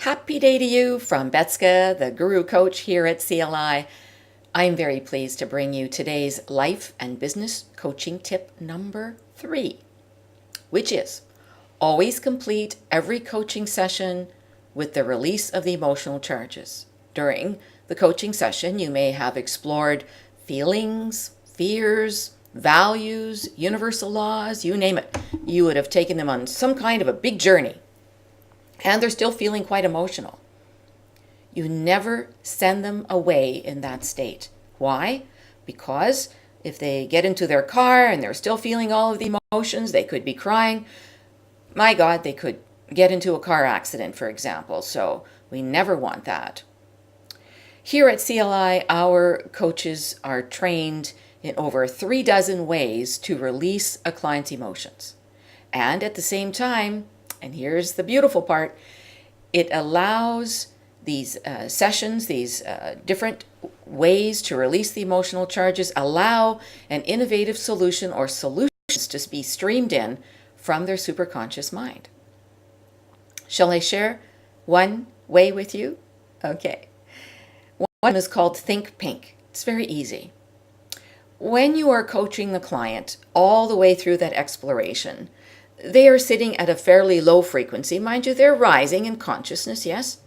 Happy day to you from Betska, the Guru Coach here at CLI. I'm very pleased to bring you today's life and business coaching tip number 3, which is always complete every coaching session with the release of the emotional charges. During the coaching session, you may have explored feelings, fears, values, universal laws, you name it. You would have taken them on some kind of a big journey, and they're still feeling quite emotional. You never send them away in that state. Why? Because if they get into their car and they're still feeling all of the emotions, they could be crying. My God, they could get into a car accident, for example. So we never want that. Here at CLI, our coaches are trained in over 36 ways to release a client's emotions. And at the same time, and here's the beautiful part, it allows these sessions, these different ways to release the emotional charges, allow an innovative solution or solutions to be streamed in from their superconscious mind. Shall I share one way with you? Okay. One is called Think Pink. It's very easy. When you are coaching the client all the way through that exploration, they are sitting at a fairly low frequency. Mind you, they're rising in consciousness, yes?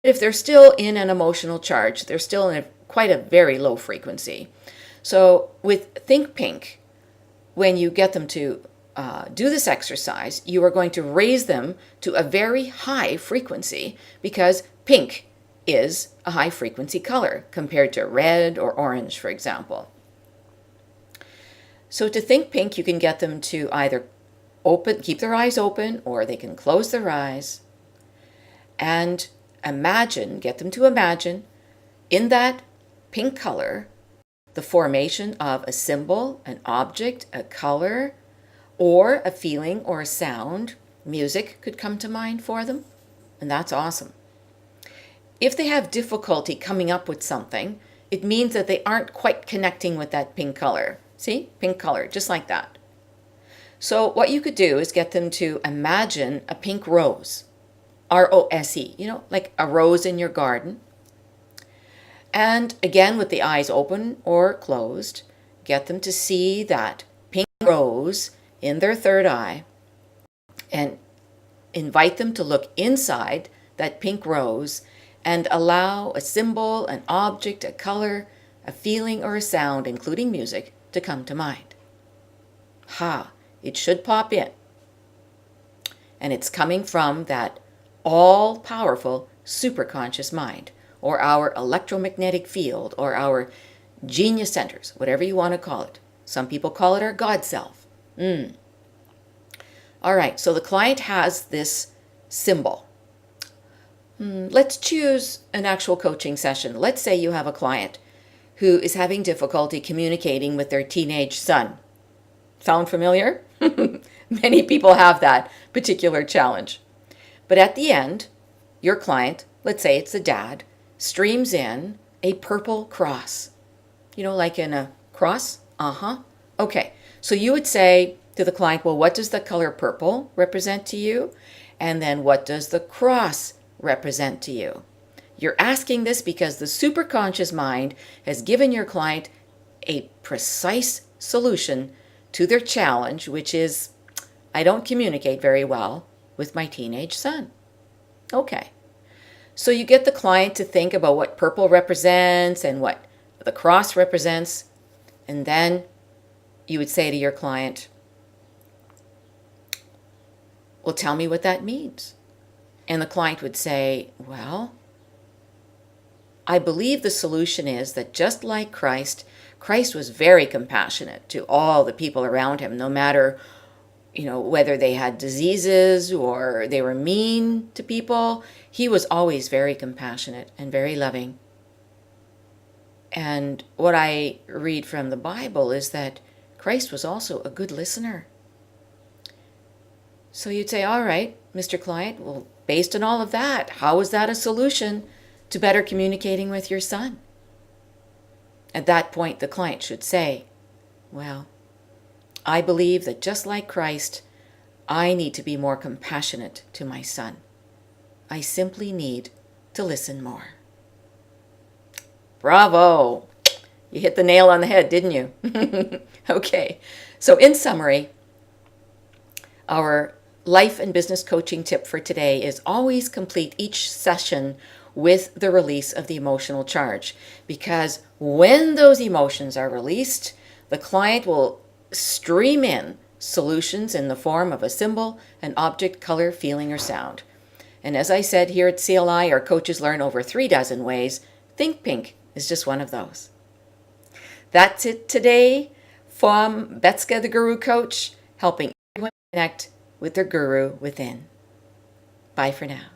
But if they're still in an emotional charge, they're still in quite a very low frequency. So with Think Pink, when you get them to do this exercise, you are going to raise them to a very high frequency, because pink is a high frequency color compared to red or orange, for example. So to think pink, you can get them to either keep their eyes open, or they can close their eyes and get them to imagine in that pink color the formation of a symbol, an object, a color, or a feeling or a sound. Music could come to mind for them, and that's awesome. If they have difficulty coming up with something, it means that they aren't quite connecting with that pink color. See? Pink color, just like that. So what you could do is get them to imagine a pink rose, R-O-S-E, like a rose in your garden. And again, with the eyes open or closed, get them to see that pink rose in their third eye, and invite them to look inside that pink rose and allow a symbol, an object, a color, a feeling, or a sound, including music, to come to mind. It should pop in. And it's coming from that all-powerful superconscious mind, or our electromagnetic field, or our genius centers, whatever you want to call it. Some people call it our God self. All right, so the client has this symbol. Let's choose an actual coaching session. Let's say you have a client who is having difficulty communicating with their teenage son. Sound familiar? Many people have that particular challenge. But at the end, your client, let's say it's a dad, streams in a purple cross. Like in a cross? Okay, so you would say to the client, well, what does the color purple represent to you? And then what does the cross represent to you? You're asking this because the superconscious mind has given your client a precise solution to their challenge, which is, I don't communicate very well with my teenage son. Okay. So you get the client to think about what purple represents and what the cross represents, and then you would say to your client, well, tell me what that means. And the client would say, well, I believe the solution is that just like Christ was very compassionate to all the people around him, no matter, whether they had diseases or they were mean to people. He was always very compassionate and very loving. And what I read from the Bible is that Christ was also a good listener. So you'd say, all right, Mr. Client, well, based on all of that, how is that a solution to better communicating with your son? At that point, the client should say, well, I believe that just like Christ, I need to be more compassionate to my son. I simply need to listen more. Bravo! You hit the nail on the head, didn't you? Okay, so in summary, our life and business coaching tip for today is always complete each session with the release of the emotional charge. Because when those emotions are released, the client will stream in solutions in the form of a symbol, an object, color, feeling, or sound. And as I said, here at CLI, our coaches learn over 36 ways. Think Pink is just one of those. That's it today from Betska, the Guru Coach, helping everyone connect with their guru within. Bye for now.